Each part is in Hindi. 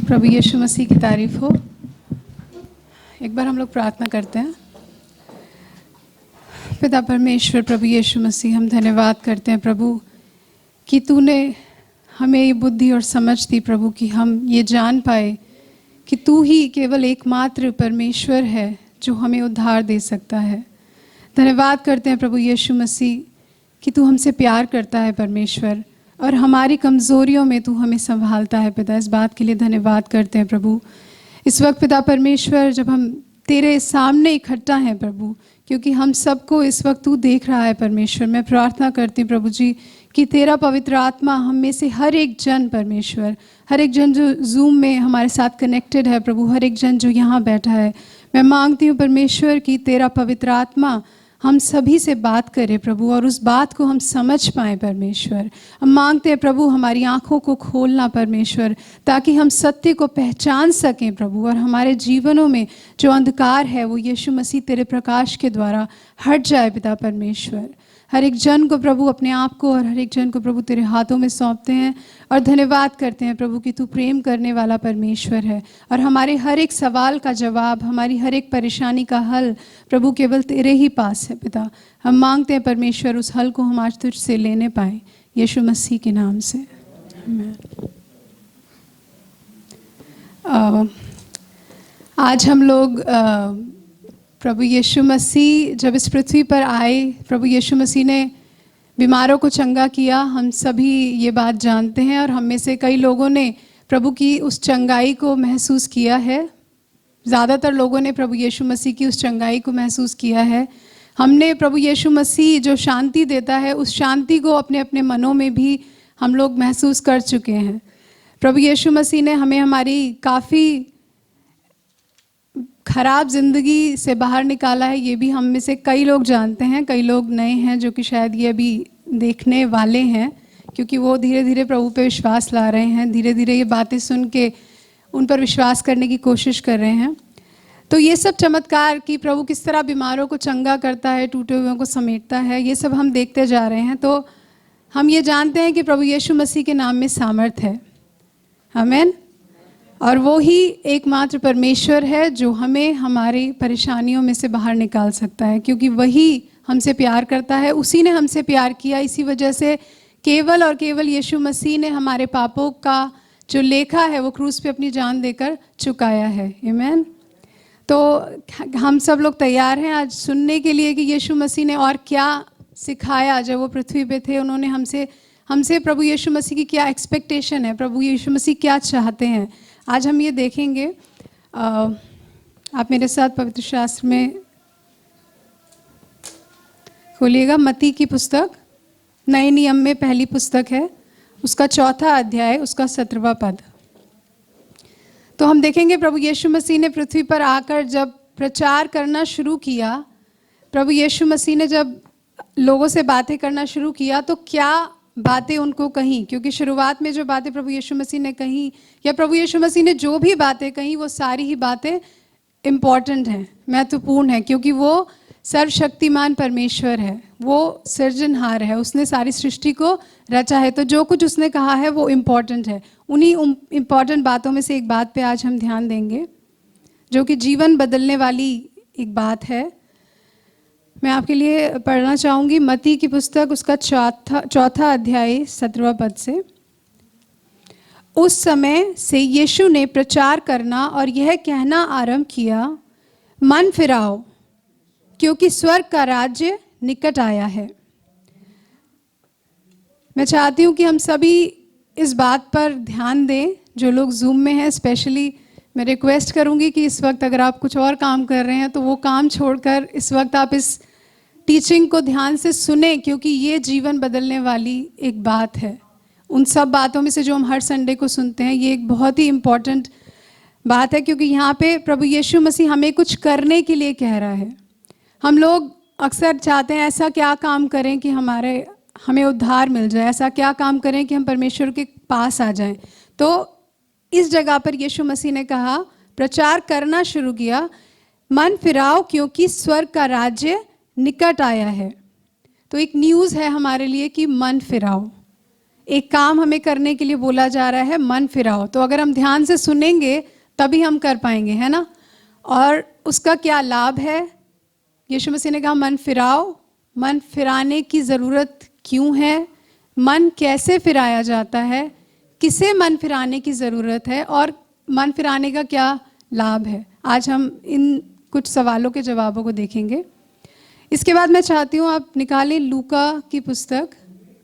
प्रभु यीशु मसीह की तारीफ हो। एक बार हम लोग प्रार्थना करते हैं। पिता परमेश्वर, प्रभु यीशु मसीह, हम धन्यवाद करते हैं प्रभु कि तूने हमें ये बुद्धि और समझ दी प्रभु कि हम ये जान पाए कि तू ही केवल एकमात्र परमेश्वर है जो हमें उद्धार दे सकता है। धन्यवाद करते हैं प्रभु यीशु मसीह कि तू हमसे प्यार करता है परमेश्वर, और हमारी कमज़ोरियों में तू हमें संभालता है पिता। इस बात के लिए धन्यवाद करते हैं प्रभु। इस वक्त पिता परमेश्वर, जब हम तेरे सामने इकट्ठा हैं प्रभु, क्योंकि हम सबको इस वक्त तू देख रहा है परमेश्वर, मैं प्रार्थना करती हूँ प्रभु जी कि तेरा पवित्र आत्मा हम में से हर एक जन परमेश्वर, हर एक जन जो जूम में हमारे साथ कनेक्टेड है प्रभु, हर एक जन जो यहाँ बैठा है, मैं मांगती हूँ परमेश्वर कि तेरा पवित्र आत्मा हम सभी से बात करे प्रभु, और उस बात को हम समझ पाएँ परमेश्वर। हम मांगते हैं प्रभु हमारी आँखों को खोलना परमेश्वर, ताकि हम सत्य को पहचान सकें प्रभु, और हमारे जीवनों में जो अंधकार है वो यीशु मसीह तेरे प्रकाश के द्वारा हट जाए पिता परमेश्वर। हर एक जन को प्रभु, अपने आप को और हर एक जन को प्रभु तेरे हाथों में सौंपते हैं और धन्यवाद करते हैं प्रभु कि तू प्रेम करने वाला परमेश्वर है, और हमारे हर एक सवाल का जवाब, हमारी हर एक परेशानी का हल प्रभु केवल तेरे ही पास है पिता। हम मांगते हैं परमेश्वर उस हल को हम आज तुझसे लेने पाए, यीशु मसीह के नाम से, आमीन। आज हम लोग प्रभु यीशु मसीह जब इस पृथ्वी पर आए, प्रभु यीशु मसीह ने बीमारों को चंगा किया। हम सभी ये बात जानते हैं, और हम में से कई लोगों ने प्रभु की उस चंगाई को महसूस किया है। ज़्यादातर लोगों ने प्रभु यीशु मसीह की उस चंगाई को महसूस किया है। हमने प्रभु यीशु मसीह जो शांति देता है, उस शांति को अपने अपने मनों में भी हम लोग महसूस कर चुके हैं। प्रभु यीशु मसीह ने हमें हमारी काफ़ी खराब ज़िंदगी से बाहर निकाला है, ये भी हम में से कई लोग जानते हैं। कई लोग नए हैं जो कि शायद ये अभी देखने वाले हैं, क्योंकि वो धीरे धीरे प्रभु पे विश्वास ला रहे हैं, धीरे धीरे ये बातें सुन के उन पर विश्वास करने की कोशिश कर रहे हैं। तो ये सब चमत्कार कि प्रभु किस तरह बीमारों को चंगा करता है, टूटे हुए को समेटता है, ये सब हम देखते जा रहे हैं। तो हम ये जानते हैं कि प्रभु यीशु मसीह के नाम में सामर्थ है, आमीन। और वो ही एकमात्र परमेश्वर है जो हमें हमारी परेशानियों में से बाहर निकाल सकता है, क्योंकि वही हमसे प्यार करता है, उसी ने हमसे प्यार किया। इसी वजह से केवल और केवल यीशु मसीह ने हमारे पापों का जो लेखा है वो क्रूस पे अपनी जान देकर चुकाया है, आमीन। तो हम सब लोग तैयार हैं आज सुनने के लिए कि यीशु मसीह ने और क्या सिखाया जब वो पृथ्वी पे थे। उन्होंने हमसे प्रभु यीशु मसीह की क्या एक्सपेक्टेशन है, प्रभु यीशु मसीह क्या चाहते हैं, आज हम ये देखेंगे। आप मेरे साथ पवित्र शास्त्र में खोलिएगा। मत्ती की पुस्तक, नए नियम में पहली पुस्तक है, उसका 4वां अध्याय, उसका 17वां पद। तो हम देखेंगे प्रभु यीशु मसीह ने पृथ्वी पर आकर जब प्रचार करना शुरू किया, प्रभु यीशु मसीह ने जब लोगों से बातें करना शुरू किया तो क्या बातें उनको कहीं, क्योंकि शुरुआत में जो बातें प्रभु यीशु मसीह ने कही, या प्रभु यीशु मसीह ने जो भी बातें कही, वो सारी ही बातें इम्पॉर्टेंट हैं, महत्वपूर्ण हैं, क्योंकि वो सर्वशक्तिमान परमेश्वर है, वो सृजनहार है, उसने सारी सृष्टि को रचा है। तो जो कुछ उसने कहा है वो इम्पॉर्टेंट है। उन्हीं इम्पॉर्टेंट बातों में से एक बात पे आज हम ध्यान देंगे, जो कि जीवन बदलने वाली एक बात है। मैं आपके लिए पढ़ना चाहूँगी मत्ती की पुस्तक, उसका 4वां अध्याय 17वां पद से। उस समय से यीशु ने प्रचार करना और यह कहना आरंभ किया, मन फिराओ, क्योंकि स्वर्ग का राज्य निकट आया है। मैं चाहती हूँ कि हम सभी इस बात पर ध्यान दें। जो लोग जूम में हैं स्पेशली, मैं रिक्वेस्ट करूँगी कि इस वक्त अगर आप कुछ और काम कर रहे हैं तो वो काम छोड़कर इस वक्त आप इस टीचिंग को ध्यान से सुने, क्योंकि ये जीवन बदलने वाली एक बात है। उन सब बातों में से जो हम हर संडे को सुनते हैं, ये एक बहुत ही इम्पॉर्टेंट बात है, क्योंकि यहाँ पे प्रभु यीशु मसीह हमें कुछ करने के लिए कह रहा है। हम लोग अक्सर चाहते हैं ऐसा क्या काम करें कि हमें उद्धार मिल जाए, ऐसा क्या काम करें कि हम परमेश्वर के पास आ जाएं। तो इस जगह पर यीशु मसीह ने कहा, प्रचार करना शुरू किया, मन फिराओ क्योंकि स्वर्ग का राज्य निकट आया है। तो एक न्यूज़ है हमारे लिए कि मन फिराओ। एक काम हमें करने के लिए बोला जा रहा है, मन फिराओ। तो अगर हम ध्यान से सुनेंगे तभी हम कर पाएंगे, है ना। और उसका क्या लाभ है? यीशु मसीह ने कहा मन फिराओ। मन फिराने की ज़रूरत क्यों है? मन कैसे फिराया जाता है? किसे मन फिराने की ज़रूरत है? और मन फिराने का क्या लाभ है? आज हम इन कुछ सवालों के जवाबों को देखेंगे। इसके बाद मैं चाहती हूँ आप निकालें लूका की पुस्तक,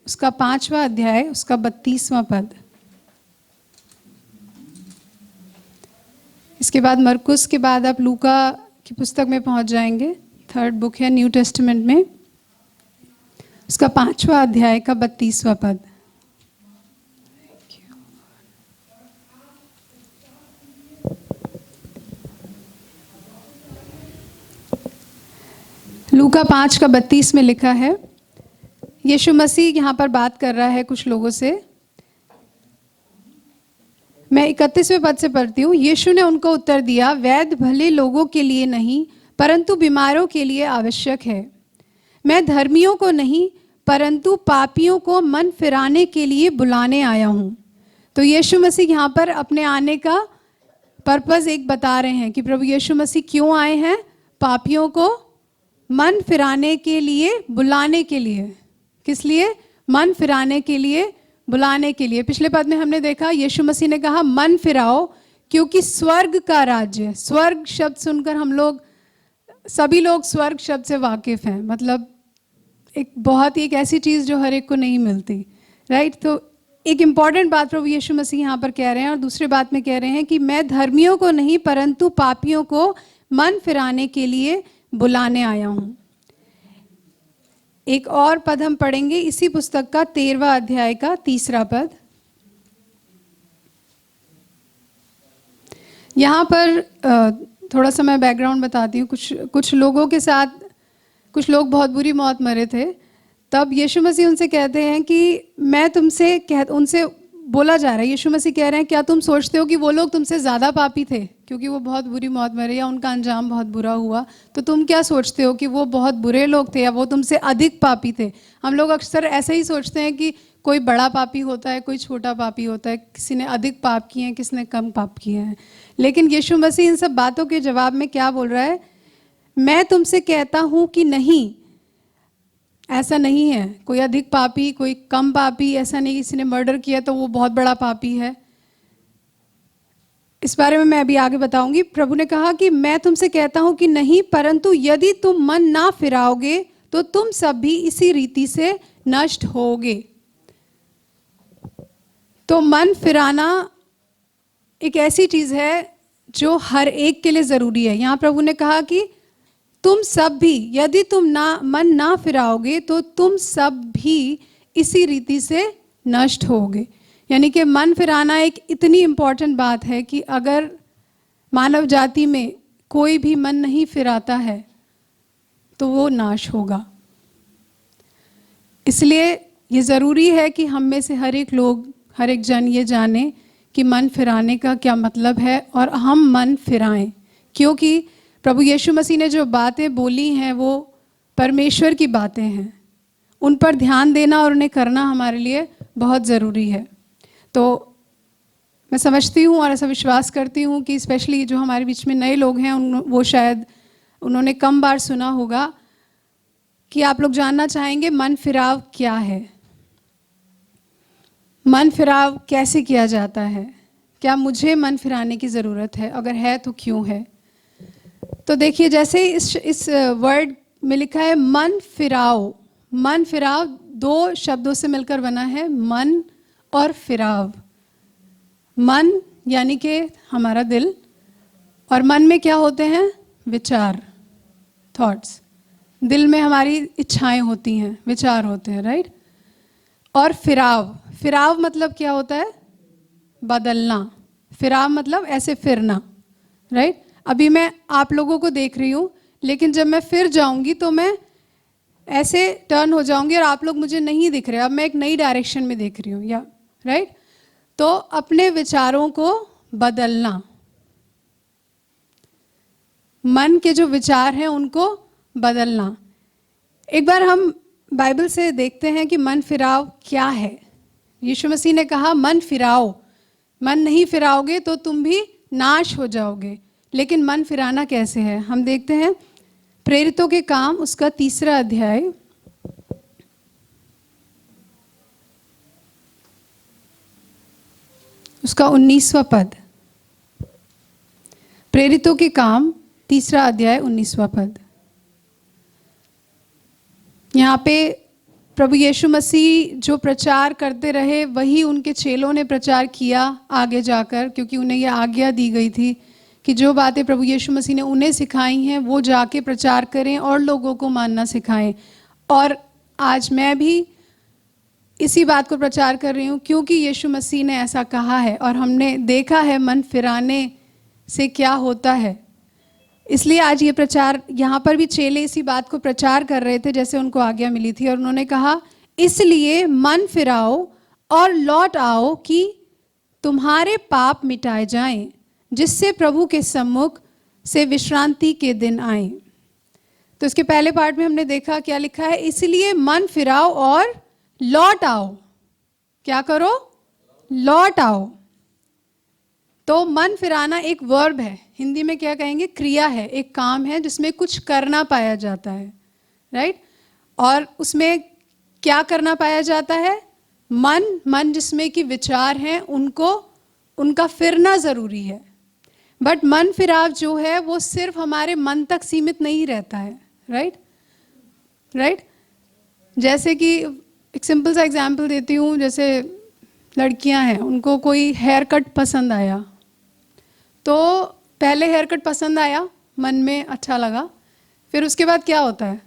उसका 5वां अध्याय, उसका 32वां पद। इसके बाद मरकुस के बाद आप लूका की पुस्तक में पहुंच जाएंगे। थर्ड बुक है न्यू टेस्टामेंट में, उसका 5वां अध्याय का 32वां पद। लूका 5 का 32 में लिखा है, यीशु मसीह यहाँ पर बात कर रहा है कुछ लोगों से। मैं 31वें पद से पढ़ती हूँ। यीशु ने उनको उत्तर दिया, वैद्य भले लोगों के लिए नहीं परंतु बीमारों के लिए आवश्यक है। मैं धर्मियों को नहीं परंतु पापियों को मन फिराने के लिए बुलाने आया हूँ। तो यीशु मसीह यहाँ पर अपने आने का पर्पस एक बता रहे हैं कि प्रभु यीशु मसीह क्यों आए हैं। पापियों को मन फिराने के लिए, बुलाने के लिए। किस लिए? मन फिराने के लिए, बुलाने के लिए। पिछले पद में हमने देखा यीशु मसीह ने कहा मन फिराओ क्योंकि स्वर्ग का राज्य। स्वर्ग शब्द सुनकर हम लोग, सभी लोग स्वर्ग शब्द से वाकिफ हैं। मतलब एक बहुत ही एक ऐसी चीज़ जो हर एक को नहीं मिलती, राइट। तो एक इम्पॉर्टेंट बात प्रभु यीशु मसीह यहाँ पर कह रहे हैं। और दूसरे बात में कह रहे हैं कि मैं धर्मियों को नहीं परंतु पापियों को मन फिराने के लिए बुलाने आया हूँ। एक और पद हम पढ़ेंगे इसी पुस्तक का 13वां अध्याय का 3रा पद। यहाँ पर थोड़ा सा मैं बैकग्राउंड बताती हूँ। कुछ लोगों के साथ, कुछ लोग बहुत बुरी मौत मरे थे। तब यीशु मसीह उनसे कहते हैं कि मैं तुमसे उनसे बोला जा रहा है, यीशु मसीह कह रहे हैं क्या तुम सोचते हो कि वो लोग तुमसे ज़्यादा पापी थे क्योंकि वो बहुत बुरी मौत मरे या उनका अंजाम बहुत बुरा हुआ? तो तुम क्या सोचते हो कि वो बहुत बुरे लोग थे या वो तुमसे अधिक पापी थे? हम लोग अक्सर ऐसे ही सोचते हैं कि कोई बड़ा पापी होता है, कोई छोटा पापी होता है, किसी ने अधिक पाप किए हैं, किसी ने कम पाप किए हैं। लेकिन यीशु मसीह इन सब बातों के जवाब में क्या बोल रहा है? मैं तुमसे कहता हूँ कि नहीं, ऐसा नहीं है। कोई अधिक पापी, कोई कम पापी, ऐसा नहीं किसी ने मर्डर किया तो वो बहुत बड़ा पापी है। इस बारे में मैं अभी आगे बताऊंगी। प्रभु ने कहा कि मैं तुमसे कहता हूं कि नहीं, परंतु यदि तुम मन ना फिराओगे तो तुम सब भी इसी रीति से नष्ट होगे। तो मन फिराना एक ऐसी चीज है जो हर एक के लिए जरूरी है। यहाँ प्रभु ने कहा कि तुम सब भी, यदि तुम मन ना फिराओगे तो तुम सब भी इसी रीति से नष्ट होगे। यानी कि मन फिराना एक इतनी इम्पॉर्टेंट बात है कि अगर मानव जाति में कोई भी मन नहीं फिराता है तो वो नाश होगा। इसलिए ये ज़रूरी है कि हम में से हर एक लोग, हर एक जन ये जाने कि मन फिराने का क्या मतलब है और हम मन फिराएं। क्योंकि प्रभु यीशु मसीह ने जो बातें बोली हैं वो परमेश्वर की बातें हैं। उन पर ध्यान देना और उन्हें करना हमारे लिए बहुत ज़रूरी है। तो मैं समझती हूँ और ऐसा विश्वास करती हूँ कि स्पेशली जो हमारे बीच में नए लोग हैं वो शायद उन्होंने कम बार सुना होगा कि आप लोग जानना चाहेंगे मन फिराव क्या है, मन फिराव कैसे किया जाता है, क्या मुझे मन फिराने की ज़रूरत है, अगर है तो क्यों है। तो देखिए जैसे इस वर्ड में लिखा है मन फिराओ। मन फिराव दो शब्दों से मिलकर बना है, मन और फिराव। मन यानी कि हमारा दिल, और मन में क्या होते हैं? विचार, थॉट्स। दिल में हमारी इच्छाएं होती हैं, विचार होते हैं, राइट। और फिराव, फिराव मतलब क्या होता है? बदलना। फिराव मतलब ऐसे फिरना, राइट। अभी मैं आप लोगों को देख रही हूँ, लेकिन जब मैं फिर जाऊंगी तो मैं ऐसे टर्न हो जाऊंगी और आप लोग मुझे नहीं दिख रहे। अब मैं एक नई डायरेक्शन में देख रही हूँ, या राइट। तो अपने विचारों को बदलना, मन के जो विचार हैं उनको बदलना। एक बार हम बाइबल से देखते हैं कि मन फिराव क्या है। यीशु मसीह ने कहा मन फिराओ, मन नहीं फिराओगे तो तुम भी नाश हो जाओगे। लेकिन मन फिराना कैसे है, हम देखते हैं प्रेरितों के काम उसका 3 अध्याय, उसका 19वां पद। प्रेरितों के काम 3 अध्याय 19वां पद। यहाँ पे प्रभु यीशु मसीह जो प्रचार करते रहे वही उनके चेलों ने प्रचार किया आगे जाकर, क्योंकि उन्हें यह आज्ञा दी गई थी कि जो बातें प्रभु यीशु मसीह ने उन्हें सिखाई हैं वो जाके प्रचार करें और लोगों को मानना सिखाएं। और आज मैं भी इसी बात को प्रचार कर रही हूँ, क्योंकि यीशु मसीह ने ऐसा कहा है और हमने देखा है मन फिराने से क्या होता है। इसलिए आज ये प्रचार, यहाँ पर भी चेले इसी बात को प्रचार कर रहे थे जैसे उनको आज्ञा मिली थी, और उन्होंने कहा इसलिए मन फिराओ और लौट आओ कि तुम्हारे पाप मिटाए जाएं, जिससे प्रभु के सम्मुख से विश्रांति के दिन आए। तो इसके पहले पार्ट में हमने देखा क्या लिखा है, इसलिए मन फिराओ और लौट आओ। क्या करो? लौट आओ। तो मन फिराना एक वर्ब है, हिंदी में क्या कहेंगे, क्रिया है, एक काम है जिसमें कुछ करना पाया जाता है, राइट। और उसमें क्या करना पाया जाता है? मन जिसमें कि विचार हैं उनको, उनका फिरना जरूरी है। बट मन फिराव जो है वो सिर्फ हमारे मन तक सीमित नहीं रहता है, राइट। जैसे कि एक सिंपल सा एग्जाम्पल देती हूँ, जैसे लड़कियां हैं, उनको कोई हेयर कट पसंद आया, तो पहले हेयर कट पसंद आया, मन में अच्छा लगा, फिर उसके बाद क्या होता है,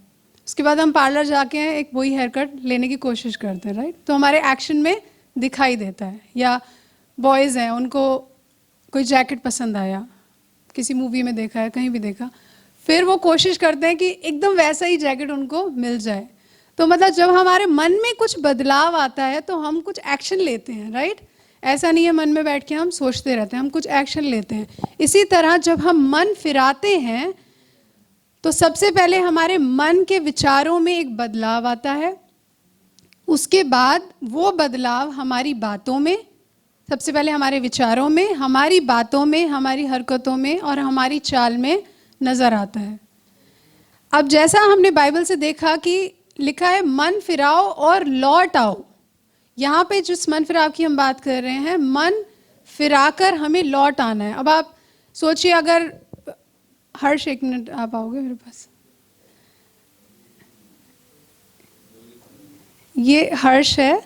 उसके बाद हम पार्लर जाके एक वही हेयर कट लेने की कोशिश करते हैं, राइट। तो हमारे एक्शन में दिखाई देता है। या बॉयज़ हैं, उनको कोई जैकेट पसंद आया, किसी मूवी में देखा है, कहीं भी देखा, फिर वो कोशिश करते हैं कि एकदम वैसा ही जैकेट उनको मिल जाए। तो मतलब जब हमारे मन में कुछ बदलाव आता है तो हम कुछ एक्शन लेते हैं, राइट। ऐसा नहीं है मन में बैठ के हम सोचते रहते हैं, हम कुछ एक्शन लेते हैं। इसी तरह जब हम मन फिराते हैं तो सबसे पहले हमारे मन के विचारों में एक बदलाव आता है, उसके बाद वो बदलाव हमारी बातों में, सबसे पहले हमारे विचारों में, हमारी बातों में, हमारी हरकतों में और हमारी चाल में नजर आता है। अब जैसा हमने बाइबल से देखा कि लिखा है मन फिराओ और लौट आओ, यहाँ पे जिस मन फिराव की हम बात कर रहे हैं, मन फिराकर हमें लौट आना है। अब आप सोचिए, अगर हर्ष, एक मिनट आप आओगे मेरे पास, ये हर्ष है।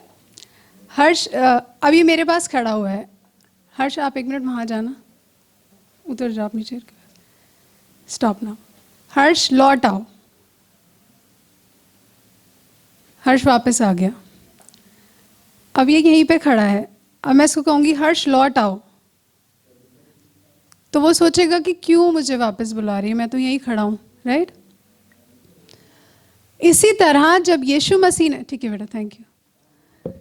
हर्ष अभी मेरे पास खड़ा हुआ है। हर्ष आप 1 मिनट वहाँ जाना, उतर जाओ अपनी चेयर के पास, स्टॉप नाउ। हर्ष लौट आओ। हर्ष वापस आ गया, अब ये यहीं पे खड़ा है। अब मैं इसको कहूँगी हर्ष लौट आओ, तो वो सोचेगा कि क्यों मुझे वापस बुला रही है, मैं तो यहीं खड़ा हूँ, राइट। इसी तरह जब यीशु मसीह ने, ठीक है बेटा, थैंक यू।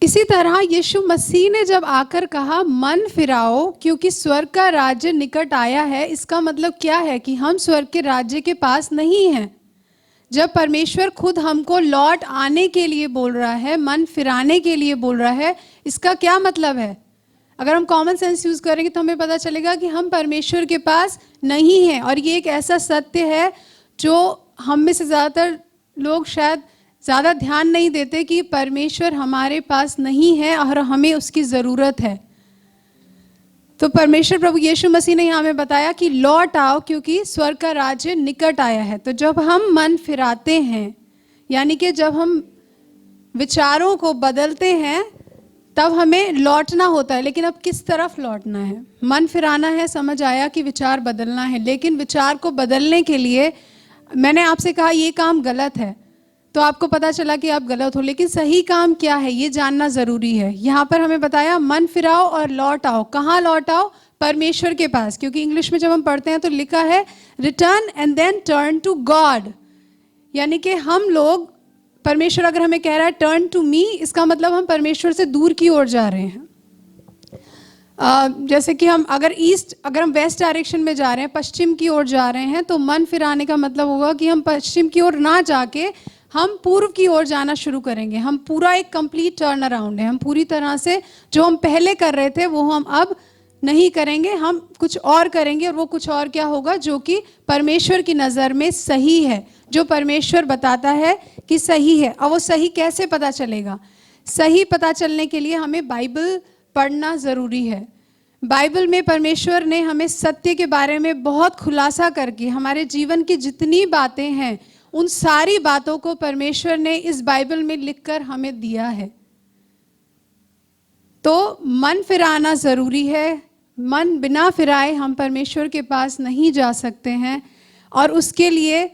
इसी तरह यीशु मसीह ने जब आकर कहा मन फिराओ क्योंकि स्वर्ग का राज्य निकट आया है, इसका मतलब क्या है कि हम स्वर्ग के राज्य के पास नहीं हैं। जब परमेश्वर खुद हमको लौट आने के लिए बोल रहा है, मन फिराने के लिए बोल रहा है, इसका क्या मतलब है? अगर हम कॉमन सेंस यूज करेंगे तो हमें पता चलेगा कि हम परमेश्वर के पास नहीं हैं। और ये एक ऐसा सत्य है जो हम में से ज़्यादातर लोग शायद ज़्यादा ध्यान नहीं देते कि परमेश्वर हमारे पास नहीं है और हमें उसकी ज़रूरत है। तो परमेश्वर प्रभु यीशु मसीह ने यहाँ में बताया कि लौट आओ क्योंकि स्वर्ग का राज्य निकट आया है। तो जब हम मन फिराते हैं, यानी कि जब हम विचारों को बदलते हैं, तब हमें लौटना होता है। लेकिन अब किस तरफ लौटना है? मन फिराना है, समझ आया कि विचार बदलना है, लेकिन विचार को बदलने के लिए मैंने आपसे कहा ये काम गलत है, तो आपको पता चला कि आप गलत हो, लेकिन सही काम क्या है ये जानना ज़रूरी है। यहाँ पर हमें बताया मन फिराओ और लौट आओ। कहाँ लौट आओ? परमेश्वर के पास, क्योंकि इंग्लिश में जब हम पढ़ते हैं तो लिखा है return and then turn to God, यानी कि हम लोग, परमेश्वर अगर हमें कह रहा है टर्न टू मी, इसका मतलब हम परमेश्वर से दूर की ओर जा रहे हैं। जैसे कि हम अगर हम वेस्ट डायरेक्शन में जा रहे हैं, पश्चिम की ओर जा रहे हैं, तो मन फिराने का मतलब होगा कि हम पश्चिम की ओर ना जाके हम पूर्व की ओर जाना शुरू करेंगे। हम पूरा एक कंप्लीट टर्न अराउंड है। हम पूरी तरह से जो हम पहले कर रहे थे वो हम अब नहीं करेंगे, हम कुछ और करेंगे। और वो कुछ और क्या होगा? जो कि परमेश्वर की नज़र में सही है, जो परमेश्वर बताता है कि सही है। और वो सही कैसे पता चलेगा? सही पता चलने के लिए हमें बाइबल पढ़ना ज़रूरी है। बाइबल में परमेश्वर ने हमें सत्य के बारे में बहुत खुलासा करके हमारे जीवन की जितनी बातें हैं उन सारी बातों को परमेश्वर ने इस बाइबल में लिखकर हमें दिया है। तो मन फिराना ज़रूरी है। मन बिना फिराए हम परमेश्वर के पास नहीं जा सकते हैं। और उसके लिए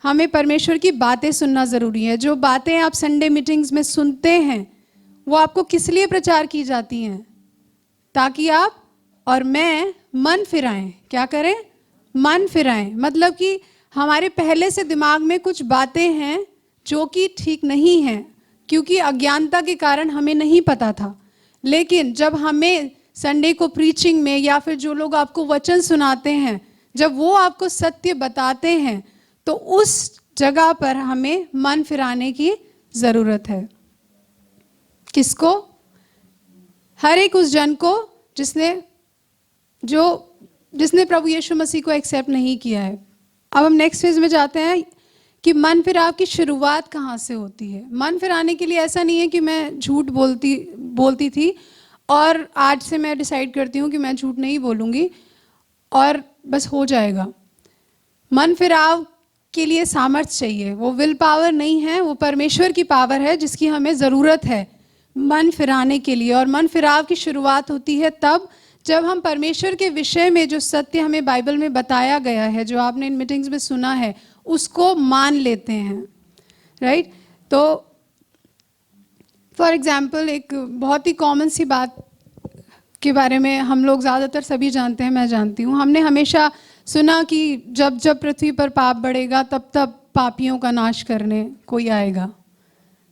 हमें परमेश्वर की बातें सुनना ज़रूरी है। जो बातें आप संडे मीटिंग्स में सुनते हैं वो आपको किस लिए प्रचार की जाती हैं? ताकि आप और मैं मन फिराएं। क्या करें? मन फिराएं। मतलब कि हमारे पहले से दिमाग में कुछ बातें हैं जो कि ठीक नहीं हैं, क्योंकि अज्ञानता के कारण हमें नहीं पता था। लेकिन जब हमें संडे को प्रीचिंग में या फिर जो लोग आपको वचन सुनाते हैं, जब वो आपको सत्य बताते हैं तो उस जगह पर हमें मन फिराने की ज़रूरत है। किसको? हर एक उस जन को जिसने प्रभु यीशु मसीह को एक्सेप्ट नहीं किया है। अब हम नेक्स्ट फेज में जाते हैं कि मन फिराव की शुरुआत कहाँ से होती है। मन फिराने के लिए ऐसा नहीं है कि मैं झूठ बोलती थी और आज से मैं डिसाइड करती हूँ कि मैं झूठ नहीं बोलूँगी और बस हो जाएगा। मन फिराव के लिए सामर्थ्य चाहिए। वो विल पावर नहीं है, वो परमेश्वर की पावर है जिसकी हमें ज़रूरत है मन फिराने के लिए। और मन फिराव की शुरुआत होती है तब जब हम परमेश्वर के विषय में जो सत्य हमें बाइबल में बताया गया है, जो आपने इन मीटिंग्स में सुना है, उसको मान लेते हैं। राइट? तो फॉर एग्जाम्पल एक बहुत ही कॉमन सी बात के बारे में हम लोग ज़्यादातर सभी जानते हैं, मैं जानती हूँ। हमने हमेशा सुना कि जब जब पृथ्वी पर पाप बढ़ेगा तब तब पापियों का नाश करने कोई आएगा।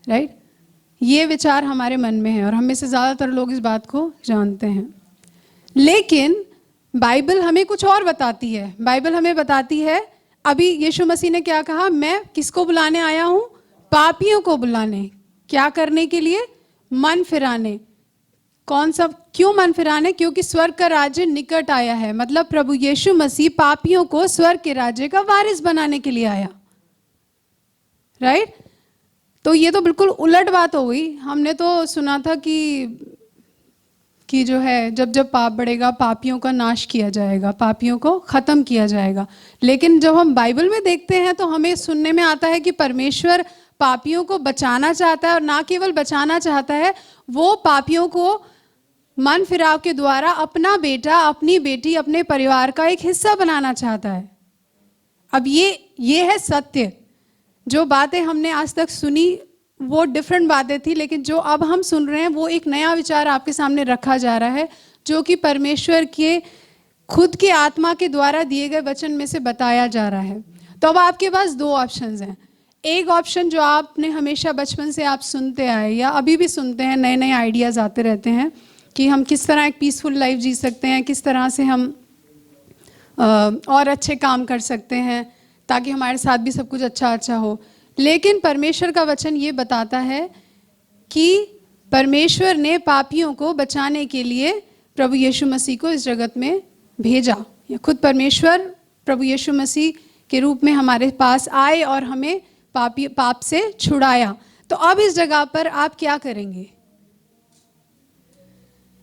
राइट? ये विचार हमारे मन में है और हम में से ज़्यादातर लोग इस बात को जानते हैं। लेकिन बाइबल हमें कुछ और बताती है। बाइबल हमें बताती है, अभी यीशु मसीह ने क्या कहा? मैं किसको बुलाने आया हूँ? पापियों को बुलाने। क्या करने के लिए? मन फिराने। कौन सा? क्यों मन फिराने? क्योंकि स्वर्ग का राज्य निकट आया है। मतलब प्रभु यीशु मसीह पापियों को स्वर्ग के राज्य का वारिस बनाने के लिए आया। राइट? तो ये तो बिल्कुल उलट बात हो गई। हमने तो सुना था कि जो है जब जब पाप बढ़ेगा पापियों का नाश किया जाएगा, पापियों को ख़त्म किया जाएगा। लेकिन जब हम बाइबल में देखते हैं तो हमें सुनने में आता है कि परमेश्वर पापियों को बचाना चाहता है, और ना केवल बचाना चाहता है, वो पापियों को मन फिराव के द्वारा अपना बेटा, अपनी बेटी, अपने परिवार का एक हिस्सा बनाना चाहता है। अब ये है सत्य। जो बातें हमने आज तक सुनी वो डिफरेंट बातें थी, लेकिन जो अब हम सुन रहे हैं वो एक नया विचार आपके सामने रखा जा रहा है, जो कि परमेश्वर के खुद के आत्मा के द्वारा दिए गए वचन में से बताया जा रहा है। तो अब आपके पास दो ऑप्शंस हैं। एक ऑप्शन जो आपने हमेशा बचपन से आप सुनते आए या अभी भी सुनते हैं, नए नए आइडियाज़ आते रहते हैं कि हम किस तरह एक पीसफुल लाइफ जी सकते हैं, किस तरह से हम और अच्छे काम कर सकते हैं ताकि हमारे साथ भी सब कुछ अच्छा हो। लेकिन परमेश्वर का वचन ये बताता है कि परमेश्वर ने पापियों को बचाने के लिए प्रभु यीशु मसीह को इस जगत में भेजा। या खुद परमेश्वर प्रभु यीशु मसीह के रूप में हमारे पास आए और हमें पाप से छुड़ाया। तो अब इस जगह पर आप क्या करेंगे?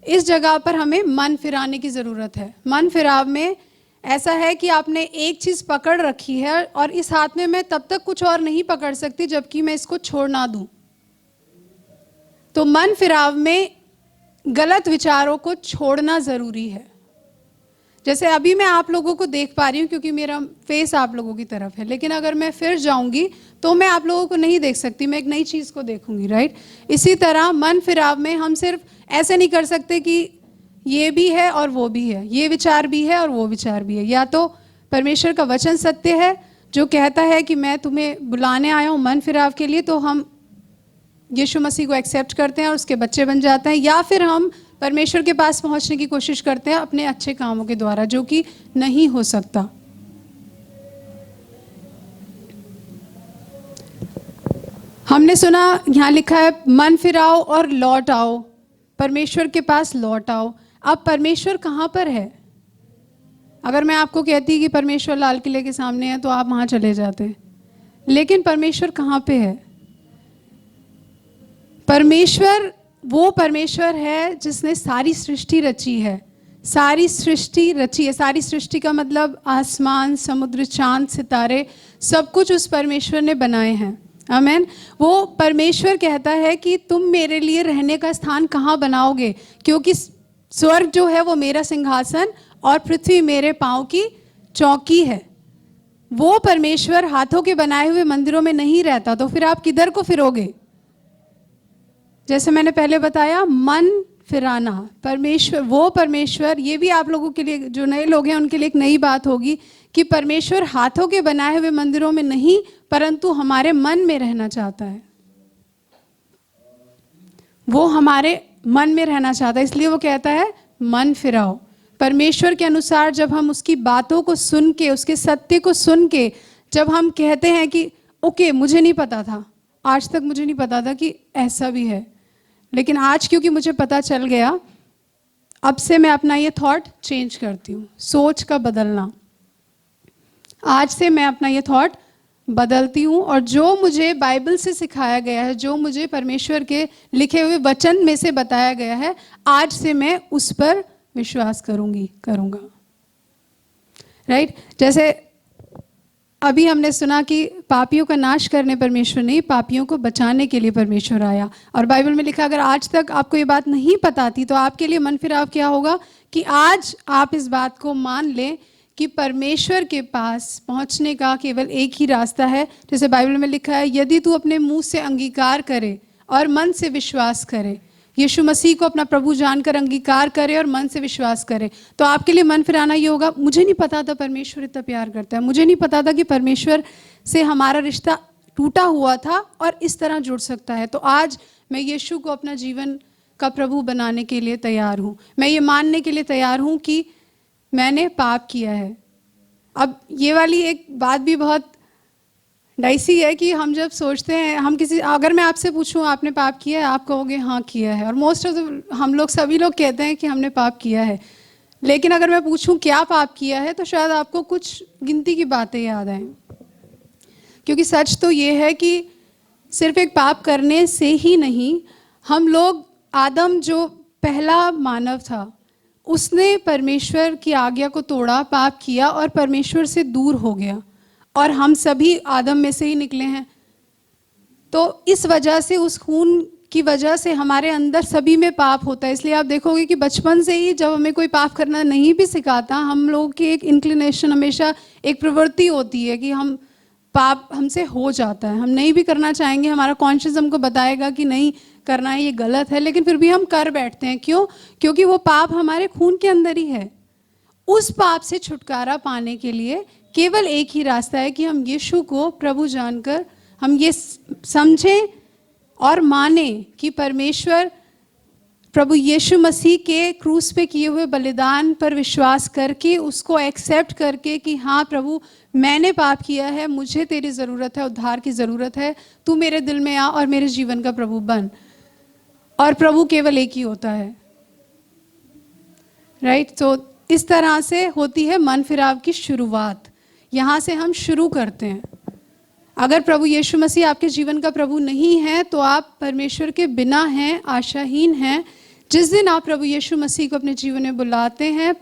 इस जगह पर हमें मन फिराने की ज़रूरत है। मन फिराव में ऐसा है कि आपने एक चीज़ पकड़ रखी है और इस हाथ में मैं तब तक कुछ और नहीं पकड़ सकती जबकि मैं इसको छोड़ ना दूं। तो मन फिराव में गलत विचारों को छोड़ना ज़रूरी है। जैसे अभी मैं आप लोगों को देख पा रही हूँ क्योंकि मेरा फेस आप लोगों की तरफ है, लेकिन अगर मैं फिर जाऊंगी तो मैं आप लोगों को नहीं देख सकती, मैं एक नई चीज़ को देखूंगी। राइट? इसी तरह मन फिराव में हम सिर्फ ऐसे नहीं कर सकते कि ये भी है और वो भी है, ये विचार भी है और वो विचार भी है। या तो परमेश्वर का वचन सत्य है जो कहता है कि मैं तुम्हें बुलाने आया हूँ मन फिराव के लिए, तो हम यीशु मसीह को एक्सेप्ट करते हैं और उसके बच्चे बन जाते हैं, या फिर हम परमेश्वर के पास पहुंचने की कोशिश करते हैं अपने अच्छे कामों के द्वारा, जो कि नहीं हो सकता। हमने सुना, यहाँ लिखा है मन फिराओ और लौट आओ, परमेश्वर के पास लौट आओ। अब परमेश्वर कहाँ पर है? अगर मैं आपको कहती कि परमेश्वर लाल किले के सामने है तो आप वहाँ चले जाते, लेकिन परमेश्वर कहाँ पे है? परमेश्वर वो परमेश्वर है जिसने सारी सृष्टि रची है। सारी सृष्टि रची है। सारी सृष्टि का मतलब आसमान, समुद्र, चांद, सितारे, सब कुछ उस परमेश्वर ने बनाए हैं। आमीन। वो परमेश्वर कहता है कि तुम मेरे लिए रहने का स्थान कहाँ बनाओगे, क्योंकि स्वर्ग जो है वो मेरा सिंहासन और पृथ्वी मेरे पाँव की चौकी है। वो परमेश्वर हाथों के बनाए हुए मंदिरों में नहीं रहता, तो फिर आप किधर को फिरोगे? जैसे मैंने पहले बताया, मन फिराना, परमेश्वर, वो परमेश्वर, ये भी आप लोगों के लिए, जो नए लोग हैं उनके लिए एक नई बात होगी कि परमेश्वर हाथों के बनाए हुए मंदिरों में नहीं, परंतु हमारे मन में रहना चाहता है। वो हमारे मन में रहना चाहता है, इसलिए वो कहता है मन फिराओ। परमेश्वर के अनुसार जब हम उसकी बातों को सुन के, उसके सत्य को सुन के, जब हम कहते हैं कि ओके, मुझे नहीं पता था, आज तक मुझे नहीं पता था कि ऐसा भी है, लेकिन आज क्योंकि मुझे पता चल गया, अब से मैं अपना ये थॉट चेंज करती हूँ। सोच का बदलना, आज से मैं अपना ये थॉट बदलती हूँ, और जो मुझे बाइबल से सिखाया गया है, जो मुझे परमेश्वर के लिखे हुए वचन में से बताया गया है, आज से मैं उस पर विश्वास करूँगा। राइट? जैसे अभी हमने सुना कि पापियों का नाश करने परमेश्वर नहीं, पापियों को बचाने के लिए परमेश्वर आया। और बाइबल में लिखा, अगर आज तक आपको ये बात नहीं पता थी तो आपके लिए मन फिराव क्या होगा कि आज आप इस बात को मान लें कि परमेश्वर के पास पहुंचने का केवल एक ही रास्ता है। जैसे बाइबल में लिखा है, यदि तू अपने मुंह से अंगीकार करे और मन से विश्वास करे, यीशु मसीह को अपना प्रभु जानकर अंगीकार करे और मन से विश्वास करे, तो आपके लिए मन फिराना ये होगा, मुझे नहीं पता था परमेश्वर इतना प्यार करता है, मुझे नहीं पता था कि परमेश्वर से हमारा रिश्ता टूटा हुआ था और इस तरह जुड़ सकता है। तो आज मैं यीशु को अपना जीवन का प्रभु बनाने के लिए तैयार हूँ। मैं ये मानने के लिए तैयार हूँ कि मैंने पाप किया है। अब ये वाली एक बात भी बहुत डाइसी है कि हम जब सोचते हैं, हम किसी, अगर मैं आपसे पूछूं आपने पाप किया है, आप कहोगे हाँ किया है, और मोस्ट ऑफ हम लोग, सभी लोग कहते हैं कि हमने पाप किया है। लेकिन अगर मैं पूछूं क्या पाप किया है, तो शायद आपको कुछ गिनती की बातें याद आएं, क्योंकि सच तो ये है कि सिर्फ एक पाप करने से ही नहीं, हम लोग, आदम जो पहला मानव था, उसने परमेश्वर की आज्ञा को तोड़ा, पाप किया और परमेश्वर से दूर हो गया, और हम सभी आदम में से ही निकले हैं। तो इस वजह से, उस खून की वजह से हमारे अंदर सभी में पाप होता है। इसलिए आप देखोगे कि बचपन से ही जब हमें कोई पाप करना नहीं भी सिखाता, हम लोगों की एक इंक्लिनेशन, हमेशा एक प्रवृत्ति होती है कि हम, पाप हमसे हो जाता है, हम नहीं भी करना चाहेंगे, हमारा कॉन्शियस हमको बताएगा कि नहीं करना है, ये गलत है, लेकिन फिर भी हम कर बैठते हैं। क्यों? क्योंकि वो पाप हमारे खून के अंदर ही है। उस पाप से छुटकारा पाने के लिए केवल एक ही रास्ता है कि हम यीशु को प्रभु जानकर हम ये समझें और माने कि परमेश्वर, प्रभु यीशु मसीह के क्रूस पे किए हुए बलिदान पर विश्वास करके, उसको एक्सेप्ट करके कि हाँ प्रभु, मैंने पाप किया है, मुझे तेरी ज़रूरत है, उद्धार की ज़रूरत है, तू मेरे दिल में आ और मेरे जीवन का प्रभु बन। और प्रभु केवल एक ही होता है। राइट? तो इस तरह से होती है मन फिराव की शुरुआत। यहाँ से हम शुरू करते हैं। अगर प्रभु यीशु मसीह आपके जीवन का प्रभु नहीं है, तो आप परमेश्वर के बिना हैं, आशाहीन हैं। जिस दिन आप प्रभु यीशु मसीह को अपने जीवन में बुलाते हैं,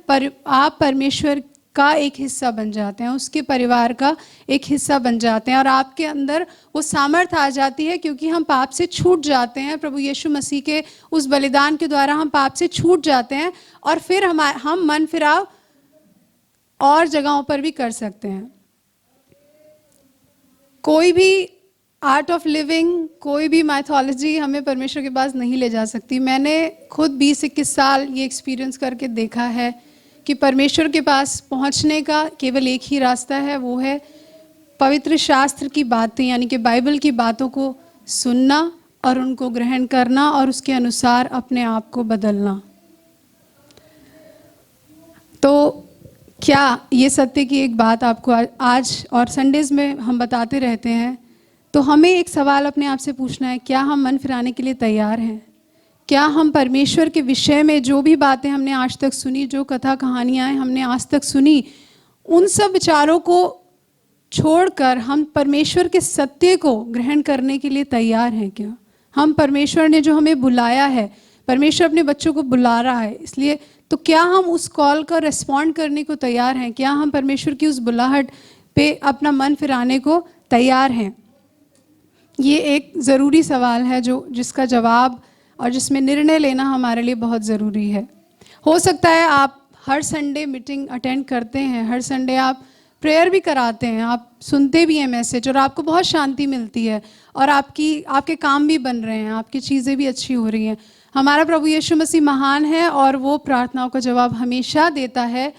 आप परमेश्वर का एक हिस्सा बन जाते हैं, उसके परिवार का एक हिस्सा बन जाते हैं, और आपके अंदर वो सामर्थ आ जाती है, क्योंकि हम पाप से छूट जाते हैं। प्रभु यीशु मसीह के उस बलिदान के द्वारा हम पाप से छूट जाते हैं, और फिर हम मन फिराव और जगहों पर भी कर सकते हैं। कोई भी आर्ट ऑफ लिविंग, कोई भी मैथोलॉजी हमें परमेश्वर के पास नहीं ले जा सकती। मैंने खुद 20-21 साल ये एक्सपीरियंस करके देखा है कि परमेश्वर के पास पहुंचने का केवल एक ही रास्ता है, वो है पवित्र शास्त्र की बातें, यानी कि बाइबल की बातों को सुनना और उनको ग्रहण करना और उसके अनुसार अपने आप को बदलना। तो क्या ये सत्य की एक बात आपको आज और संडेज में हम बताते रहते हैं, तो हमें एक सवाल अपने आप से पूछना है, क्या हम मन फिराने के लिए तैयार हैं? क्या हम परमेश्वर के विषय में जो भी बातें हमने आज तक सुनी, जो कथा कहानियाँ हमने आज तक सुनी, उन सब विचारों को छोड़कर हम परमेश्वर के सत्य को ग्रहण करने के लिए तैयार हैं क्या? हम परमेश्वर ने जो हमें बुलाया है, परमेश्वर अपने बच्चों को बुला रहा है, इसलिए तो क्या हम उस कॉल का रिस्पॉन्ड करने को तैयार हैं? क्या हम परमेश्वर की उस बुलाहट पे अपना मन फिराने को तैयार हैं? ये एक ज़रूरी सवाल है जिसका जवाब और जिसमें निर्णय लेना हमारे लिए बहुत ज़रूरी है। हो सकता है आप हर संडे मीटिंग अटेंड करते हैं, हर संडे आप प्रेयर भी कराते हैं, आप सुनते भी हैं मैसेज और आपको बहुत शांति मिलती है और आपके काम भी बन रहे हैं, आपकी चीज़ें भी अच्छी हो रही हैं। हमारा प्रभु यीशु मसीह महान है और वो प्रार्थनाओं का जवाब हमेशा देता है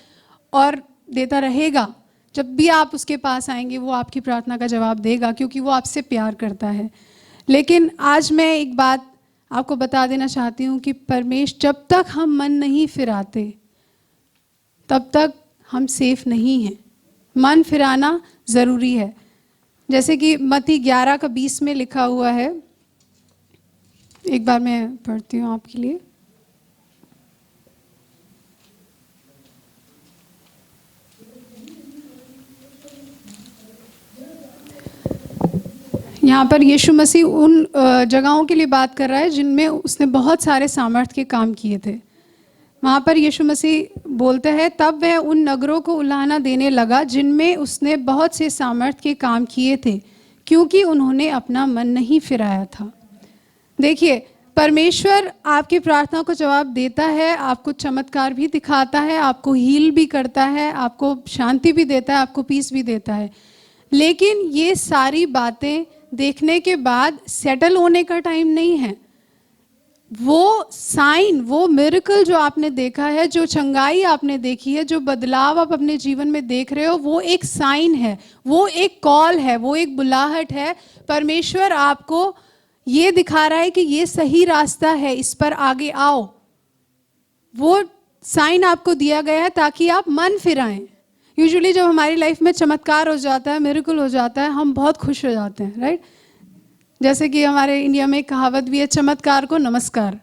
और देता रहेगा। जब भी आप उसके पास आएंगे वो आपकी प्रार्थना का जवाब देगा, क्योंकि वो आपसे प्यार करता है। लेकिन आज मैं एक बात आपको बता देना चाहती हूँ कि जब तक हम मन नहीं फिराते तब तक हम सेफ नहीं हैं। मन फिराना ज़रूरी है, जैसे कि मत्ती 11:20 में लिखा हुआ है। एक बार मैं पढ़ती हूँ आपके लिए। यहाँ पर यीशु मसीह उन जगहों के लिए बात कर रहा है जिनमें उसने बहुत सारे सामर्थ्य के काम किए थे। वहाँ पर यीशु मसीह बोलते हैं, तब वह उन नगरों को उलाहना देने लगा जिनमें उसने बहुत से सामर्थ्य के काम किए थे, क्योंकि उन्होंने अपना मन नहीं फिराया था। देखिए, परमेश्वर आपकी प्रार्थना को जवाब देता है, आपको चमत्कार भी दिखाता है, आपको हील भी करता है, आपको शांति भी देता है, आपको पीस भी देता है। लेकिन ये सारी बातें देखने के बाद सेटल होने का टाइम नहीं है। वो साइन, वो मिरेकल जो आपने देखा है, जो चंगाई आपने देखी है, जो बदलाव आप अपने जीवन में देख रहे हो, वो एक साइन है, वो एक कॉल है, वो एक बुलाहट है। परमेश्वर आपको ये दिखा रहा है कि ये सही रास्ता है, इस पर आगे आओ। वो साइन आपको दिया गया है ताकि आप मन फिराएं। यूजुअली जब हमारी लाइफ में चमत्कार हो जाता है, मिरेकल हो जाता है, हम बहुत खुश हो जाते हैं, राइट? जैसे कि हमारे इंडिया में एक कहावत भी है, चमत्कार को नमस्कार।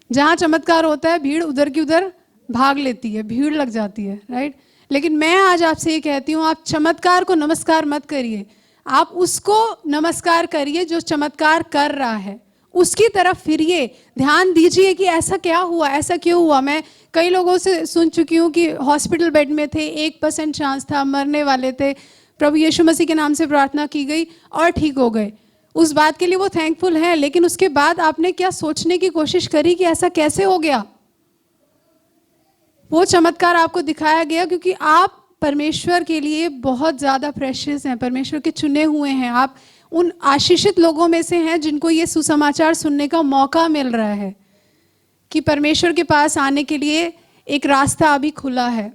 जहाँ चमत्कार होता है भीड़ उधर की उधर भाग लेती है, भीड़ लग जाती है, राइट? लेकिन मैं आज आपसे ये कहती हूँ, आप चमत्कार को नमस्कार मत करिए, आप उसको नमस्कार करिए जो चमत्कार कर रहा है, उसकी तरफ फिरिए, ध्यान दीजिए कि ऐसा क्या हुआ, ऐसा क्यों हुआ। मैं कई लोगों से सुन चुकी हूँ कि हॉस्पिटल बेड में थे, 1% चांस था, मरने वाले थे, प्रभु यीशु मसीह के नाम से प्रार्थना की गई और ठीक हो गए। उस बात के लिए वो थैंकफुल है, लेकिन उसके बाद आपने क्या सोचने की कोशिश करी कि ऐसा कैसे हो गया? वो चमत्कार आपको दिखाया गया क्योंकि आप परमेश्वर के लिए बहुत ज़्यादा प्रेशियस हैं, परमेश्वर के चुने हुए हैं। आप उन आशीषित लोगों में से हैं जिनको ये सुसमाचार सुनने का मौका मिल रहा है कि परमेश्वर के पास आने के लिए एक रास्ता अभी खुला है।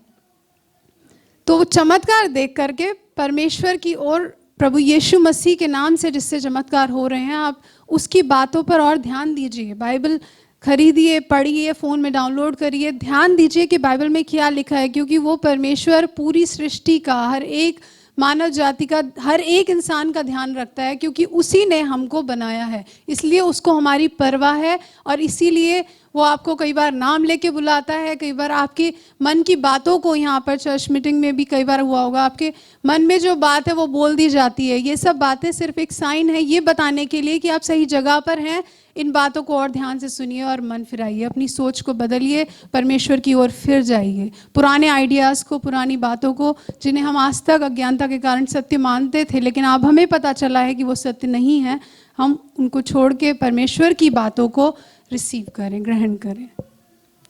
तो चमत्कार देख करके परमेश्वर की ओर, प्रभु यीशु मसीह के नाम से जिससे चमत्कार हो रहे हैं, आप उसकी बातों पर और ध्यान दीजिए। बाइबल खरीदिए, पढ़िए, फ़ोन में डाउनलोड करिए, ध्यान दीजिए कि बाइबल में क्या लिखा है, क्योंकि वो परमेश्वर पूरी सृष्टि का, हर एक मानव जाति का, हर एक इंसान का ध्यान रखता है, क्योंकि उसी ने हमको बनाया है, इसलिए उसको हमारी परवाह है। और इसीलिए वो आपको कई बार नाम लेके बुलाता है, कई बार आपके मन की बातों को, यहाँ पर चर्च मीटिंग में भी कई बार हुआ होगा, आपके मन में जो बात है वो बोल दी जाती है। ये सब बातें सिर्फ एक साइन है, ये बताने के लिए कि आप सही जगह पर हैं। इन बातों को और ध्यान से सुनिए और मन फिराइए, अपनी सोच को बदलिए, परमेश्वर की ओर फिर जाइए। पुराने आइडियाज़ को, पुरानी बातों को, जिन्हें हम आज तक अज्ञानता के कारण सत्य मानते थे, लेकिन अब हमें पता चला है कि वो सत्य नहीं है, हम उनको छोड़ के परमेश्वर की बातों को रिसीव करें, ग्रहण करें।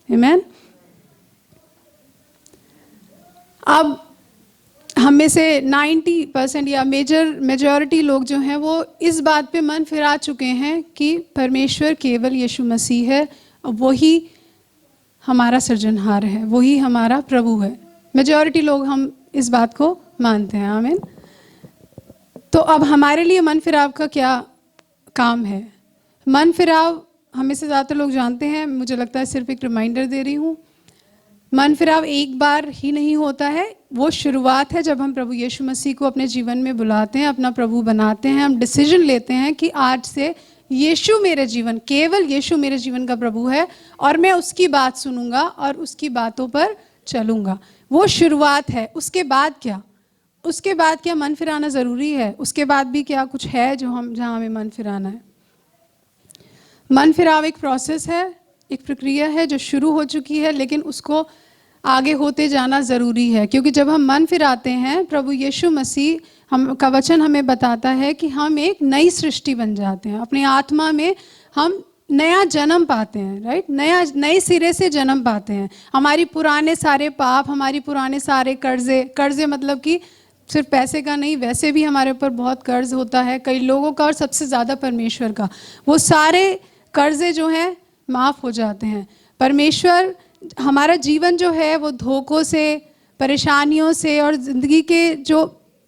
आमीन। अब हम में से 90% या मेजॉरिटी लोग जो हैं वो इस बात पे मन फिरा चुके हैं कि परमेश्वर केवल यीशु मसीह है, वही हमारा सृजनहार है, वही हमारा प्रभु है। मेजॉरिटी लोग हम इस बात को मानते हैं। आमीन। तो अब हमारे लिए मन फिराव का क्या काम है? मन फिराव हमें से ज़्यादातर लोग जानते हैं, मुझे लगता है सिर्फ एक रिमाइंडर दे रही हूँ। मन फिराव एक बार ही नहीं होता है, वो शुरुआत है जब हम प्रभु यीशु मसीह को अपने जीवन में बुलाते हैं, अपना प्रभु बनाते हैं, हम डिसीजन लेते हैं कि आज से यीशु मेरे जीवन, केवल यीशु मेरे जीवन का प्रभु है और मैं उसकी बात सुनूंगा और उसकी बातों पर चलूंगा। वो शुरुआत है। उसके बाद क्या? उसके बाद क्या मन फिराना ज़रूरी है? उसके बाद भी क्या कुछ है जो जहाँ हमें मन फिराना है? मन फिराव एक प्रोसेस है, एक प्रक्रिया है जो शुरू हो चुकी है, लेकिन उसको आगे होते जाना ज़रूरी है, क्योंकि जब हम मन फिराते हैं, प्रभु यीशु मसीह हम का वचन हमें बताता है कि हम एक नई सृष्टि बन जाते हैं। अपनी आत्मा में हम नया जन्म पाते हैं, राइट? नए सिरे से जन्म पाते हैं। हमारी पुराने सारे पाप, हमारी पुराने सारे कर्जे मतलब कि सिर्फ पैसे का नहीं, वैसे भी हमारे ऊपर बहुत कर्ज होता है कई लोगों का, और सबसे ज़्यादा परमेश्वर का। वो सारे कर्जे जो हैं माफ़ हो जाते हैं। परमेश्वर, हमारा जीवन जो है वो धोखों से, परेशानियों से और ज़िंदगी के जो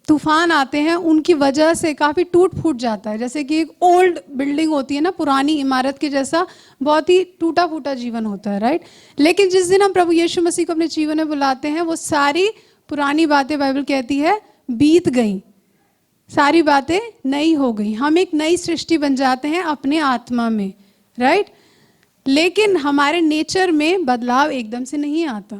तूफान आते हैं उनकी वजह से काफ़ी टूट फूट जाता है। जैसे कि एक ओल्ड बिल्डिंग होती है ना, पुरानी इमारत के जैसा बहुत ही टूटा फूटा जीवन होता है, राइट? लेकिन जिस दिन हम प्रभु यीशु मसीह को अपने जीवन में बुलाते हैं, वो सारी पुरानी बातें, बाइबल कहती है, बीत गई, सारी बातें नई हो गई। हम एक नई सृष्टि बन जाते हैं अपने आत्मा में, राइट? लेकिन हमारे नेचर में बदलाव एकदम से नहीं आता,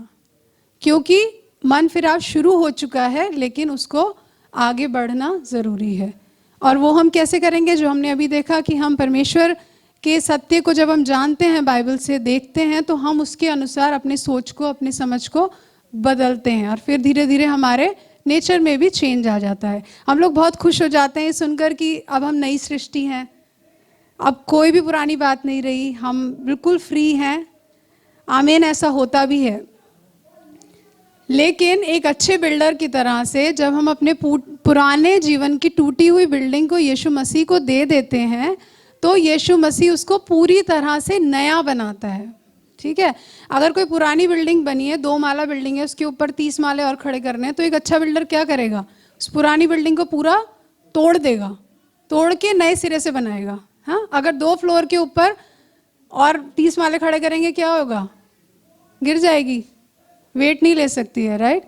क्योंकि मन फिराव शुरू हो चुका है, लेकिन उसको आगे बढ़ना ज़रूरी है। और वो हम कैसे करेंगे? जो हमने अभी देखा कि हम परमेश्वर के सत्य को जब हम जानते हैं, बाइबल से देखते हैं, तो हम उसके अनुसार अपने सोच को, अपने समझ को बदलते हैं, और फिर धीरे धीरे हमारे नेचर में भी चेंज आ जाता है। हम लोग बहुत खुश हो जाते हैं सुनकर कि अब हम नई सृष्टि हैं, अब कोई भी पुरानी बात नहीं रही, हम बिल्कुल फ्री हैं। आमीन, ऐसा होता भी है। लेकिन एक अच्छे बिल्डर की तरह से जब हम अपने पुराने जीवन की टूटी हुई बिल्डिंग को यीशु मसीह को दे देते हैं, तो यीशु मसीह उसको पूरी तरह से नया बनाता है। ठीक है? अगर कोई पुरानी बिल्डिंग बनी है, 2 माला बिल्डिंग है, उसके ऊपर 30 माले और खड़े करने हैं, तो एक अच्छा बिल्डर क्या करेगा? उस पुरानी बिल्डिंग को पूरा तोड़ देगा, तोड़ के नए सिरे से बनाएगा। हाँ, अगर 2 फ्लोर के ऊपर और 30 माले खड़े करेंगे, क्या होगा? गिर जाएगी, वेट नहीं ले सकती है, राइट?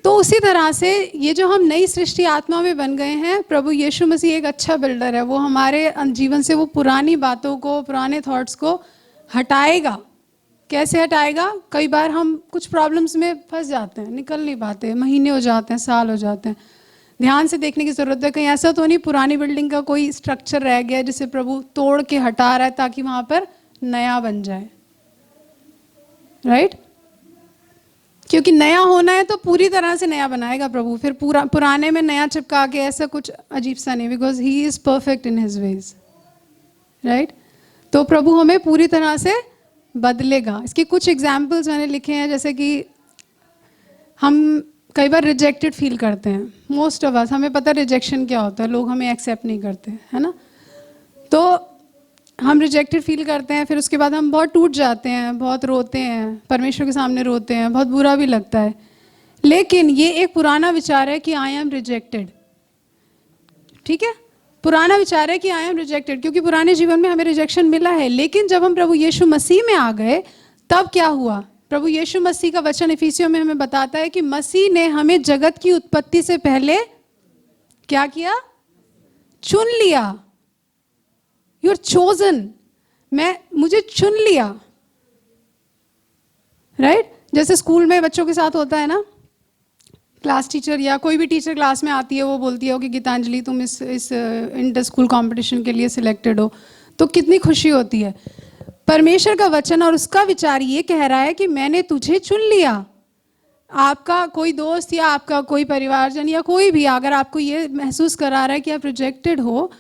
तो उसी तरह से ये जो हम नई सृष्टि आत्मा में बन गए हैं, प्रभु यीशु मसीह एक अच्छा बिल्डर है। वो हमारे जीवन से वो पुरानी बातों को, पुराने थॉट्स को हटाएगा। कैसे हटाएगा? कई बार हम कुछ प्रॉब्लम्स में फंस जाते हैं, निकल नहीं पाते, महीने हो जाते हैं, साल हो जाते हैं। ध्यान से देखने की ज़रूरत है, कहीं ऐसा तो नहीं पुरानी बिल्डिंग का कोई स्ट्रक्चर रह गया जिसे प्रभु तोड़ के हटा रहा है ताकि वहाँ पर नया बन जाए, राइट? क्योंकि नया होना है तो पूरी तरह से नया बनाएगा प्रभु, फिर पुराने में नया चिपका के ऐसा कुछ अजीब सा नहीं, because he is perfect in his veg, right? तो प्रभु हमें पूरी तरह से बदलेगा। इसके कुछ एग्जाम्पल्स मैंने लिखे हैं, जैसे कि हम कई बार रिजेक्टेड फील करते हैं, मोस्ट ऑफ अस, हमें पता रिजेक्शन क्या होता है, लोग हमें एक्सेप्ट नहीं करते, है ना? तो हम रिजेक्टेड फील करते हैं, फिर उसके बाद हम बहुत टूट जाते हैं, बहुत रोते हैं, परमेश्वर के सामने रोते हैं, बहुत बुरा भी लगता है। लेकिन ये एक पुराना विचार है कि आई एम रिजेक्टेड। ठीक है? पुराना विचार है कि आई एम रिजेक्टेड, क्योंकि पुराने जीवन में हमें रिजेक्शन मिला है। लेकिन जब हम प्रभु यीशु मसीह में आ गए, तब क्या हुआ? प्रभु यीशु मसीह का वचन इफिसियों में हमें बताता है कि मसीह ने हमें जगत की उत्पत्ति से पहले क्या किया? चुन लिया। You are chosen. मुझे चुन लिया, राइट? जैसे स्कूल में बच्चों के साथ होता है ना, क्लास टीचर या कोई भी टीचर क्लास में आती है, वो बोलती है कि गीतांजलि तुम इस इंटर स्कूल कंपटीशन के लिए सिलेक्टेड हो, तो कितनी खुशी होती है। परमेश्वर का वचन और उसका विचार ये कह रहा है कि मैंने तुझे चुन लिया। आपका कोई दोस्त या आपका कोई परिवारजन या कोई भी अगर आपको ये महसूस करा रहा है कि आप रिजेक्टेड हो,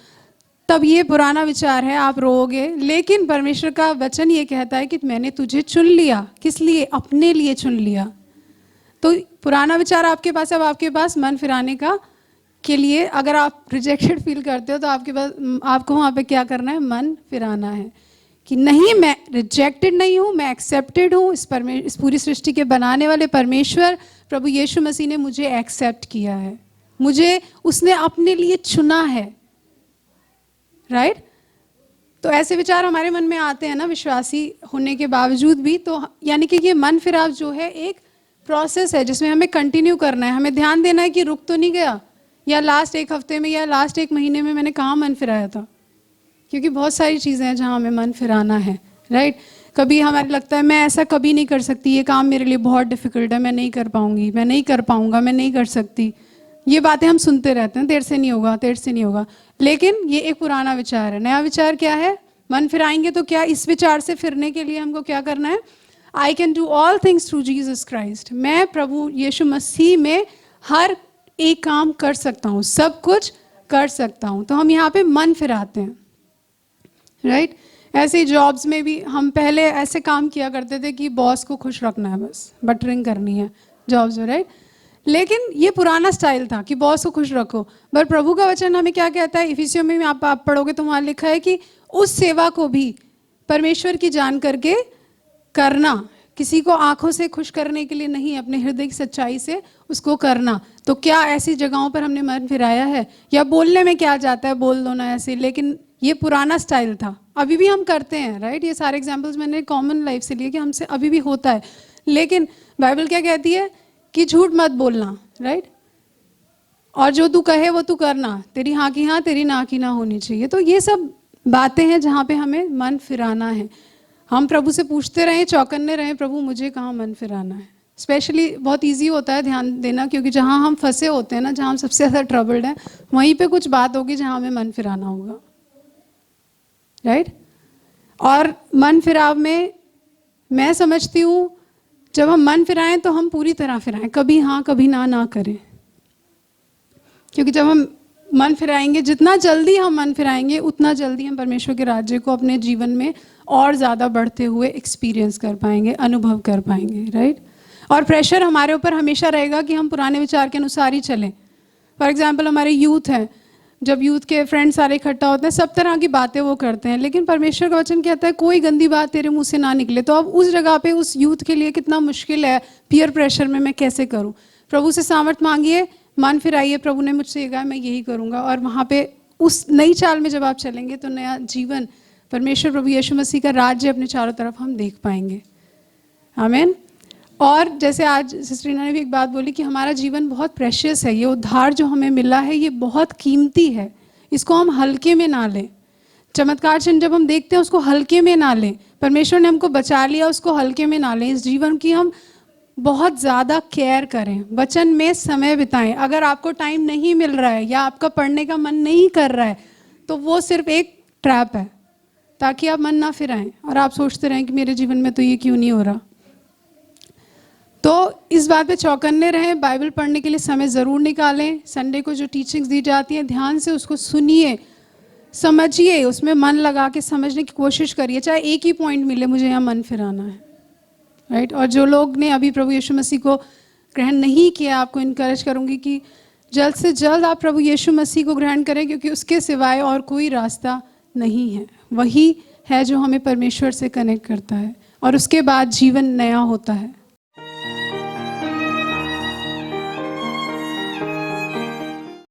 तब ये पुराना विचार है, आप रोओगे। लेकिन परमेश्वर का वचन ये कहता है कि मैंने तुझे चुन लिया। किस लिए? अपने लिए चुन लिया। तो पुराना विचार आपके पास, अब आपके पास मन फिराने का के लिए, अगर आप रिजेक्टेड फील करते हो तो आपके पास, आपको वहाँ पे क्या करना है? मन फिराना है कि नहीं, मैं रिजेक्टेड नहीं हूँ, मैं एक्सेप्टेड हूँ। इस पूरी सृष्टि के बनाने वाले परमेश्वर प्रभु यीशु मसीह ने मुझे एक्सेप्ट किया है, मुझे उसने अपने लिए चुना है, राइट? तो ऐसे विचार हमारे मन में आते हैं ना विश्वासी होने के बावजूद भी, तो यानी कि ये मन फिराव जो है एक प्रोसेस है जिसमें हमें कंटिन्यू करना है, हमें ध्यान देना है कि रुक तो नहीं गया, या लास्ट एक हफ्ते में या लास्ट एक महीने में मैंने कहाँ मन फिराया था। क्योंकि बहुत सारी चीज़ें हैं जहाँ हमें मन फिराना है, राइट। कभी हमें लगता है मैं ऐसा कभी नहीं कर सकती, ये काम मेरे लिए बहुत डिफिकल्ट है, मैं नहीं कर पाऊंगी, मैं नहीं कर पाऊंगा, मैं नहीं कर सकती। ये बातें हम सुनते रहते हैं, तेरे से नहीं होगा, तेरे से नहीं होगा। लेकिन ये एक पुराना विचार है। नया विचार क्या है? मन फिराएंगे तो क्या, इस विचार से फिरने के लिए हमको क्या करना है? I can do all things through Jesus Christ. मैं प्रभु यीशु मसीह में हर एक काम कर सकता हूँ, सब कुछ कर सकता हूँ। तो हम यहाँ पे मन फिराते हैं, राइट। ऐसे ही जॉब्स में भी हम पहले ऐसे काम किया करते थे कि बॉस को खुश रखना है, बस बटरिंग करनी है जॉब्स में, राइट। लेकिन ये पुराना स्टाइल था कि बॉस को खुश रखो। पर प्रभु का वचन हमें क्या कहता है? इफिसियों में आप पढ़ोगे तो वहाँ लिखा है कि उस सेवा को भी परमेश्वर की जान करके करना, किसी को आंखों से खुश करने के लिए नहीं, अपने हृदय की सच्चाई से उसको करना। तो क्या ऐसी जगहों पर हमने मन फिराया है? या बोलने में क्या जाता है, बोल दो ना ऐसे, लेकिन ये पुराना स्टाइल था। अभी भी हम करते हैं, राइट। ये सारे एग्जाम्पल्स मैंने कॉमन लाइफ से लिए कि हमसे अभी भी होता है। लेकिन बाइबल क्या कहती है कि झूठ मत बोलना, राइट। और जो तू कहे वो तू करना, तेरी हाँ की हाँ, तेरी ना की ना होनी चाहिए। तो ये सब बातें हैं जहाँ पे हमें मन फिराना है। हम प्रभु से पूछते रहें, चौकन्ने रहें, प्रभु मुझे कहाँ मन फिराना है। स्पेशली बहुत इजी होता है ध्यान देना, क्योंकि जहाँ हम फंसे होते हैं ना, जहाँ हम सबसे ज़्यादा ट्रबल्ड हैं, वहीं पे कुछ बात होगी जहाँ हमें मन फिराना होगा, राइट। और मन फिराव में मैं समझती हूँ जब हम मन फिराएं तो हम पूरी तरह फिराएं, कभी हाँ कभी ना करें। क्योंकि जब हम मन फिराएंगे, जितना जल्दी हम मन फिराएंगे उतना जल्दी हम परमेश्वर के राज्य को अपने जीवन में और ज़्यादा बढ़ते हुए एक्सपीरियंस कर पाएंगे, अनुभव कर पाएंगे, राइट। और प्रेशर हमारे ऊपर हमेशा रहेगा कि हम पुराने विचार के अनुसार ही चलें। फॉर एग्जाम्पल हमारे यूथ हैं, जब यूथ के फ्रेंड्स सारे इकट्ठा होते हैं, सब तरह की बातें वो करते हैं, लेकिन परमेश्वर का वचन कहता है कोई गंदी बात तेरे मुंह से ना निकले। तो अब उस जगह पे उस यूथ के लिए कितना मुश्किल है, पीयर प्रेशर में मैं कैसे करूं। प्रभु से सामर्थ मांगिए, मन फिराइए, प्रभु ने मुझसे कहा मैं यही करूंगा। और वहाँ पे उस नई चाल में जब आप चलेंगे तो नया जीवन, परमेश्वर प्रभु यीशु मसीह का राज्य अपने चारों तरफ हम देख पाएंगे। आमीन। और जैसे आज सिस्टर रीना ने भी एक बात बोली कि हमारा जीवन बहुत प्रेशियस है, ये उद्धार जो हमें मिला है ये बहुत कीमती है, इसको हम हल्के में ना लें। चमत्कार चिन्ह जब हम देखते हैं उसको हल्के में ना लें। परमेश्वर ने हमको बचा लिया, उसको हल्के में ना लें। इस जीवन की हम बहुत ज़्यादा केयर करें, वचन में समय बिताएं। अगर आपको टाइम नहीं मिल रहा है या आपका पढ़ने का मन नहीं कर रहा है तो वो सिर्फ एक ट्रैप है, ताकि आप मन ना फिराएं और आप सोचते रहें कि मेरे जीवन में तो ये क्यों नहीं हो रहा। तो इस बात पे चौकन्ने रहें, बाइबल पढ़ने के लिए समय ज़रूर निकालें। संडे को जो टीचिंग्स दी जाती हैं ध्यान से उसको सुनिए, समझिए, उसमें मन लगा के समझने की कोशिश करिए, चाहे एक ही पॉइंट मिले मुझे यहाँ मन फिराना है, राइट। और जो लोग ने अभी प्रभु यीशु मसीह को ग्रहण नहीं किया, आपको इनकरेज करूँगी कि जल्द से जल्द आप प्रभु यीशु मसीह को ग्रहण करें, क्योंकि उसके सिवाय और कोई रास्ता नहीं है। वही है जो हमें परमेश्वर से कनेक्ट करता है और उसके बाद जीवन नया होता है।